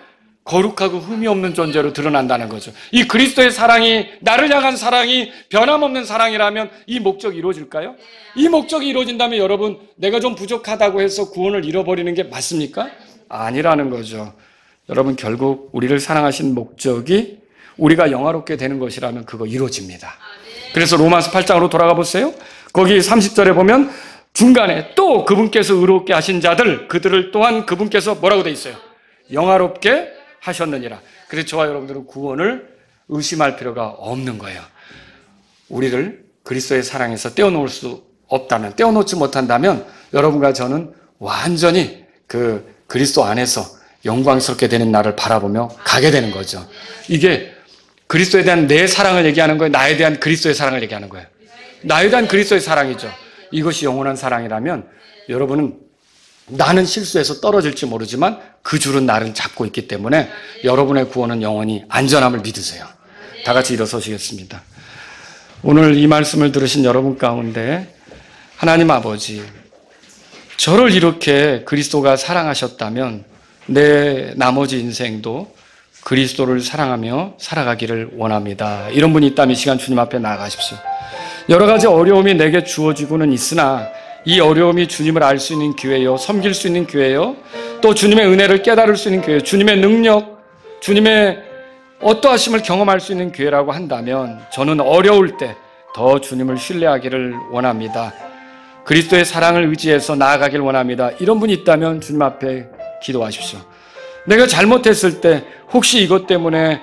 거룩하고 흠이 없는 존재로 드러난다는 거죠. 이 그리스도의 사랑이, 나를 향한 사랑이 변함없는 사랑이라면 이 목적이 이루어질까요? 이 목적이 이루어진다면 여러분, 내가 좀 부족하다고 해서 구원을 잃어버리는 게 맞습니까? 아니라는 거죠. 여러분, 결국 우리를 사랑하신 목적이 우리가 영화롭게 되는 것이라면 그거 이루어집니다. 그래서 로마서 8장으로 돌아가 보세요. 거기 30절에 보면 중간에 또 그분께서 의롭게 하신 자들, 그들을 또한 그분께서 뭐라고 돼 있어요? 영화롭게 하셨느니라. 그래서 저와 여러분들은 구원을 의심할 필요가 없는 거예요. 우리를 그리스도의 사랑에서 떼어놓을 수 없다면, 떼어놓지 못한다면 여러분과 저는 완전히 그 그리스도 안에서 영광스럽게 되는 날을 바라보며 가게 되는 거죠. 이게 그리스도에 대한 내 사랑을 얘기하는 거예요? 나에 대한 그리스도의 사랑을 얘기하는 거예요? 나에 대한 그리스도의 사랑이죠. 이것이 영원한 사랑이라면 여러분은 나는 실수해서 떨어질지 모르지만 그 줄은 나를 잡고 있기 때문에 여러분의 구원은 영원히 안전함을 믿으세요. 다 같이 일어서시겠습니다. 오늘 이 말씀을 들으신 여러분 가운데 하나님 아버지, 저를 이렇게 그리스도가 사랑하셨다면 내 나머지 인생도 그리스도를 사랑하며 살아가기를 원합니다. 이런 분이 있다면 이 시간 주님 앞에 나아가십시오. 여러 가지 어려움이 내게 주어지고는 있으나 이 어려움이 주님을 알 수 있는 기회요, 섬길 수 있는 기회요, 또 주님의 은혜를 깨달을 수 있는 기회, 주님의 능력, 주님의 어떠하심을 경험할 수 있는 기회라고 한다면 저는 어려울 때 더 주님을 신뢰하기를 원합니다. 그리스도의 사랑을 의지해서 나아가길 원합니다. 이런 분이 있다면 주님 앞에 기도하십시오. 내가 잘못했을 때 혹시 이것 때문에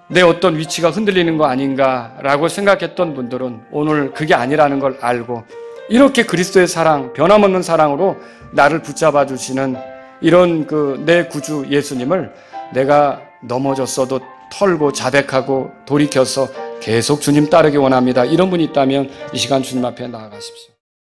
내 어떤 위치가 흔들리는 거 아닌가라고 생각했던 분들은 오늘 그게 아니라는 걸 알고 이렇게 그리스도의 사랑, 변함없는 사랑으로 나를 붙잡아 주시는 이런 내 구주 예수님을 내가 넘어졌어도 털고 자백하고 돌이켜서 계속 주님 따르기 원합니다. 이런 분이 있다면 이 시간 주님 앞에 나아가십시오.